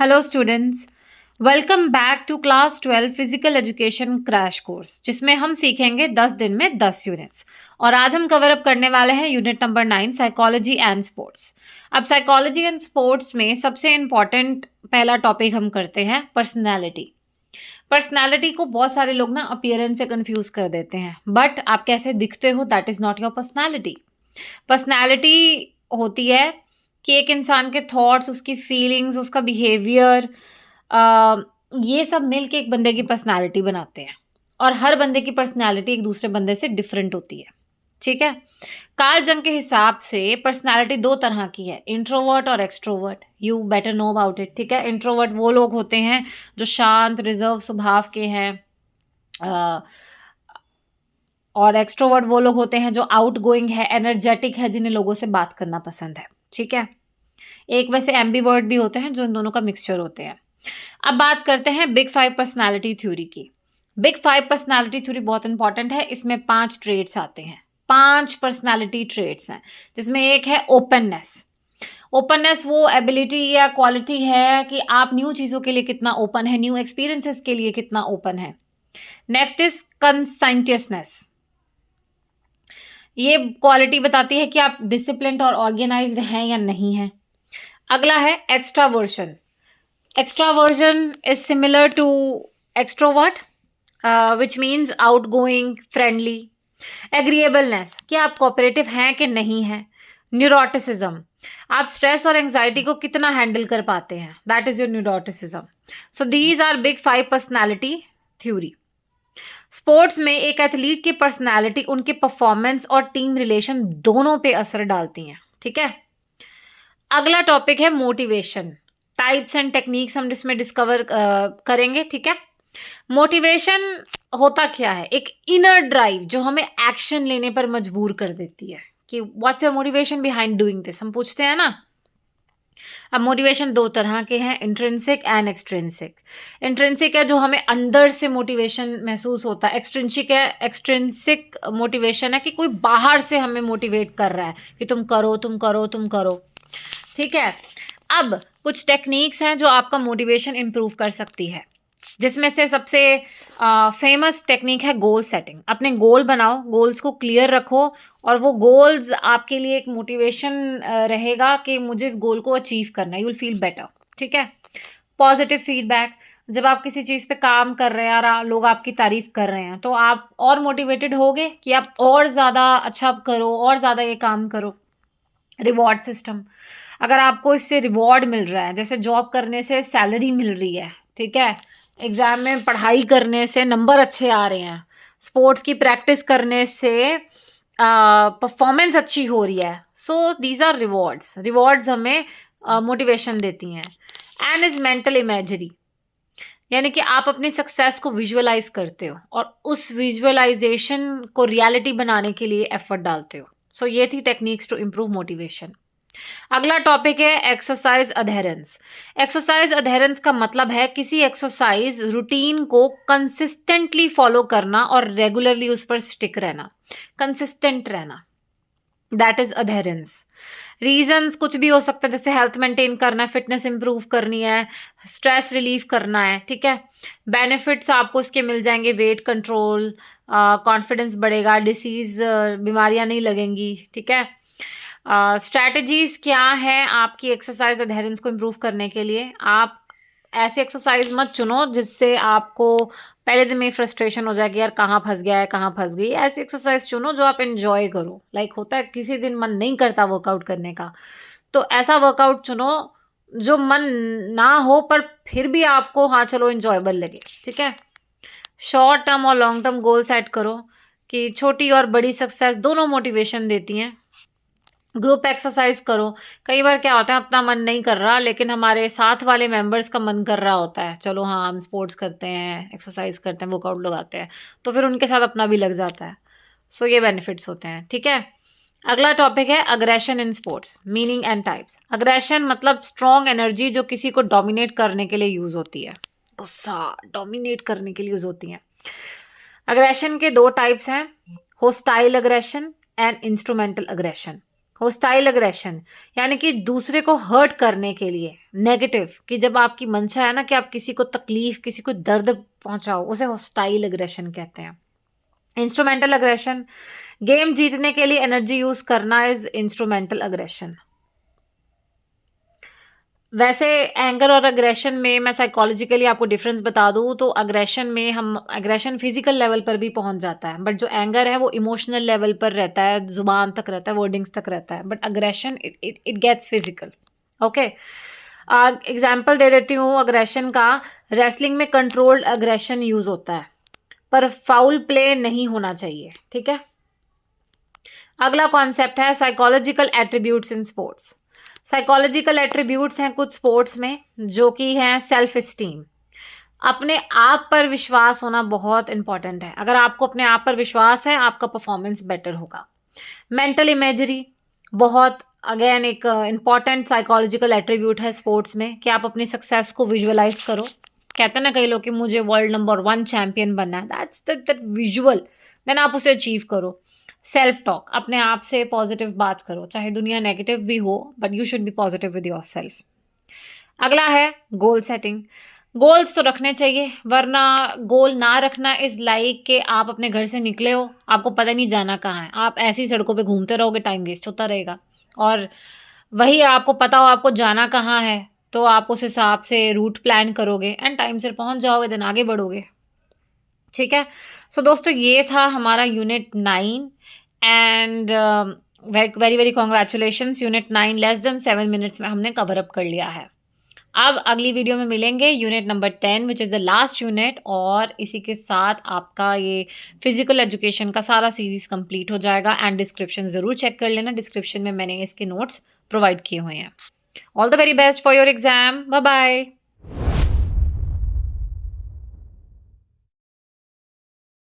Hello students, welcome back to class 12 physical education crash course जिसमें हम सीखेंगे 10 दिन में 10 यूनिट्स। और आज हम कवर अप करने वाले हैं unit number 9 psychology and sports. अब साइकोलॉजी एंड स्पोर्ट्स में सबसे इम्पॉर्टेंट पहला टॉपिक हम करते हैं पर्सनैलिटी। पर्सनैलिटी को बहुत सारे लोग ना अपीयरेंस से कंफ्यूज कर देते हैं, बट आप कैसे दिखते हो that is not your personality. Personality होती है कि एक इंसान के थॉट्स, उसकी फीलिंग्स, उसका बिहेवियर, ये सब मिल के एक बंदे की पर्सनैलिटी बनाते हैं। और हर बंदे की पर्सनैलिटी एक दूसरे बंदे से डिफरेंट होती है। ठीक है। कार्ल जंग के हिसाब से पर्सनैलिटी दो तरह की है, इंट्रोवर्ट और extrovert. You better know about it. ठीक है। इंट्रोवर्ट वो लोग होते हैं जो शांत, रिजर्व स्वभाव के हैं, और एक्सट्रोवर्ट वो लोग होते हैं जो आउटगोइंग है, एनर्जेटिक है, जिन्हें लोगों से बात करना पसंद है। ठीक है। एक वैसे एम्बीवर्ट भी होते हैं जो इन दोनों का मिक्सचर होते हैं। अब बात करते हैं बिग 5 पर्सनालिटी थ्योरी की। बिग 5 पर्सनालिटी थ्योरी बहुत इंपॉर्टेंट है। इसमें 5 ट्रेड्स आते हैं, 5 पर्सनालिटी ट्रेड्स हैं, जिसमें एक है ओपननेस। ओपननेस वो एबिलिटी या क्वालिटी है कि आप न्यू चीज़ों के लिए कितना ओपन है, न्यू एक्सपीरियंसेस के लिए कितना ओपन है। Next is conscientiousness. ये क्वालिटी बताती है कि आप डिसिप्लिन्ड और ऑर्गेनाइज्ड हैं या नहीं हैं। अगला है extraversion. Extraversion is similar to extrovert, which means outgoing, friendly. Agreeableness, कि आप कोऑपरेटिव हैं कि नहीं हैं। न्यूरोटिसिज्म, आप स्ट्रेस और एंजाइटी को कितना हैंडल कर पाते हैं, that is your neuroticism. So these are big 5 personality theory. Sports में एक एथलीट की पर्सनैलिटी उनके परफॉर्मेंस और टीम रिलेशन दोनों पे असर डालती हैं। ठीक है। अगला टॉपिक है मोटिवेशन। टाइप्स एंड टेक्निक्स हम इसमें डिस्कवर करेंगे। ठीक है। मोटिवेशन होता क्या है? एक इनर ड्राइव जो हमें एक्शन लेने पर मजबूर कर देती है कि what's your motivation behind doing this, हम पूछते हैं ना। अब मोटिवेशन दो तरह के हैं, इंट्रिंसिक एंड एक्सट्रिंसिक। इंट्रिंसिक है जो हमें अंदर से मोटिवेशन महसूस होता है। एक्सट्रिंसिक मोटिवेशन है कि कोई बाहर से हमें मोटिवेट कर रहा है कि तुम करो, तुम करो, तुम करो। ठीक है। अब कुछ टेक्निक्स हैं जो आपका मोटिवेशन इंप्रूव कर सकती है, जिसमें से सबसे फेमस टेक्निक है गोल सेटिंग। अपने गोल बनाओ, गोल्स को क्लियर रखो, और वो गोल्स आपके लिए एक मोटिवेशन रहेगा कि मुझे इस गोल को अचीव करना है। You will feel better. ठीक है। पॉजिटिव फीडबैक, जब आप किसी चीज़ पे काम कर रहे हैं और लोग आपकी तारीफ कर रहे हैं तो आप और मोटिवेटेड होगे कि आप और ज़्यादा अच्छा करो, और ज़्यादा ये काम करो। रिवॉर्ड सिस्टम, अगर आपको इससे रिवॉर्ड मिल रहा है, जैसे जॉब करने से सैलरी मिल रही है, ठीक है, एग्जाम में पढ़ाई करने से नंबर अच्छे आ रहे हैं, स्पोर्ट्स की प्रैक्टिस करने से परफॉर्मेंस अच्छी हो रही है, so these are rewards. Rewards हमें मोटिवेशन देती हैं। एंड इज मेंटल इमेजरी, यानी कि आप अपनी सक्सेस को विजुअलाइज करते हो और उस विजुअलाइजेशन को रियलिटी बनाने के लिए एफर्ट डालते हो। सो ये थी टेक्निक्स टू इम्प्रूव मोटिवेशन। अगला टॉपिक है एक्सरसाइज अधेरेंस। एक्सरसाइज अधेरेंस का मतलब है किसी एक्सरसाइज रूटीन को कंसिस्टेंटली फॉलो करना और रेगुलरली उस पर स्टिक रहना, कंसिस्टेंट रहना, दैट इज अधेरेंस। रीजंस कुछ भी हो सकता है, जैसे हेल्थ मेंटेन करना है, फिटनेस इंप्रूव करनी है, स्ट्रेस रिलीफ करना है। ठीक है। बेनिफिट्स आपको इसके मिल जाएंगे, वेट कंट्रोल, कॉन्फिडेंस बढ़ेगा, डिसीज बीमारियां नहीं लगेंगी। ठीक है। स्ट्रैटेजीज क्या है आपकी एक्सरसाइज अधेरेंस को इम्प्रूव करने के लिए? आप ऐसे एक्सरसाइज मत चुनो जिससे आपको पहले दिन में फ्रस्ट्रेशन हो जाएगी, यार कहाँ फंस गया है, कहाँ फंस गई। ऐसी एक्सरसाइज चुनो जो आप एंजॉय करो। लाइक होता है किसी दिन मन नहीं करता वर्कआउट करने का, तो ऐसा वर्कआउट चुनो जो मन ना हो पर फिर भी आपको हाँ चलो एंजॉयबल लगे। ठीक है। शॉर्ट टर्म और लॉन्ग टर्म गोल सेट करो कि छोटी और बड़ी सक्सेस दोनों मोटिवेशन देती हैं। ग्रुप एक्सरसाइज करो। कई बार क्या होता है, अपना मन नहीं कर रहा लेकिन हमारे साथ वाले मेंबर्स का मन कर रहा होता है, चलो हाँ हम स्पोर्ट्स करते हैं, एक्सरसाइज करते हैं, वर्कआउट लगाते हैं, तो फिर उनके साथ अपना भी लग जाता है। सो ये बेनिफिट्स होते हैं। ठीक है। अगला टॉपिक है aggression in sports, meaning and types. Aggression मतलब स्ट्रॉन्ग एनर्जी जो किसी को डोमिनेट करने के लिए यूज होती है, गुस्सा डोमिनेट करने के लिए यूज होती है। अग्रेशन के दो टाइप्स हैं, hostile aggression and instrumental aggression. Hostile aggression यानी कि दूसरे को हर्ट करने के लिए, नेगेटिव, कि जब आपकी मंशा है ना कि आप किसी को तकलीफ, किसी को दर्द पहुंचाओ, उसे होस्टाइल अग्रेशन कहते हैं। इंस्ट्रूमेंटल अग्रेशन, गेम जीतने के लिए एनर्जी यूज करना इज इंस्ट्रूमेंटल अग्रेशन। वैसे एंगर और अग्रेशन में मैं साइकोलॉजिकली आपको डिफरेंस बता दूं तो अग्रेशन फिजिकल लेवल पर भी पहुंच जाता है, बट जो एंगर है वो इमोशनल लेवल पर रहता है, जुबान तक रहता है, वर्डिंग्स तक रहता है, but aggression it gets physical. Okay, example दे देती हूँ अग्रेशन का। रेसलिंग में कंट्रोल्ड अग्रेशन यूज होता है, पर फाउल प्ले नहीं होना चाहिए, ठीक है। अगला कॉन्सेप्ट है psychological attributes in sports. Psychological attributes हैं कुछ स्पोर्ट्स में, जो कि हैं सेल्फ स्टीम, अपने आप पर विश्वास होना बहुत इंपॉर्टेंट है। अगर आपको अपने आप पर विश्वास है, आपका परफॉर्मेंस बेटर होगा। मेंटल इमेजरी बहुत अगेन एक इंपॉर्टेंट साइकोलॉजिकल एट्रीब्यूट है स्पोर्ट्स में, कि आप अपनी सक्सेस को विजुअलाइज करो। कहते हैं ना कई लोग कि मुझे वर्ल्ड नंबर 1 चैंपियन बनना है, दैट्स दैट विजुअल, देन आप उसे अचीव करो। सेल्फ टॉक, अपने आप से पॉजिटिव बात करो, चाहे दुनिया नेगेटिव भी हो, but you should be positive with your self. अगला है गोल सेटिंग। गोल्स तो रखने चाहिए, वरना गोल ना रखना इज लाइक कि आप अपने घर से निकले हो, आपको पता नहीं जाना कहाँ है, आप ऐसी सड़कों पे घूमते रहोगे, टाइम वेस्ट होता रहेगा। और वही आपको पता हो आपको जाना कहाँ है, तो आप उस हिसाब से रूट प्लान करोगे एंड टाइम से पहुंच जाओगे, देन आगे बढ़ोगे, ठीक है। सो दोस्तों, ये था हमारा unit 9 and very very congratulations, unit 9 less than 7 minutes में हमने कवर अप कर लिया है। अब अगली वीडियो में मिलेंगे unit number 10 which is the last unit, और इसी के साथ आपका ये फिजिकल एजुकेशन का सारा सीरीज कंप्लीट हो जाएगा। एंड डिस्क्रिप्शन ज़रूर चेक कर लेना, डिस्क्रिप्शन में मैंने इसके नोट्स प्रोवाइड किए हुए हैं। All the very best for your exam, bye bye.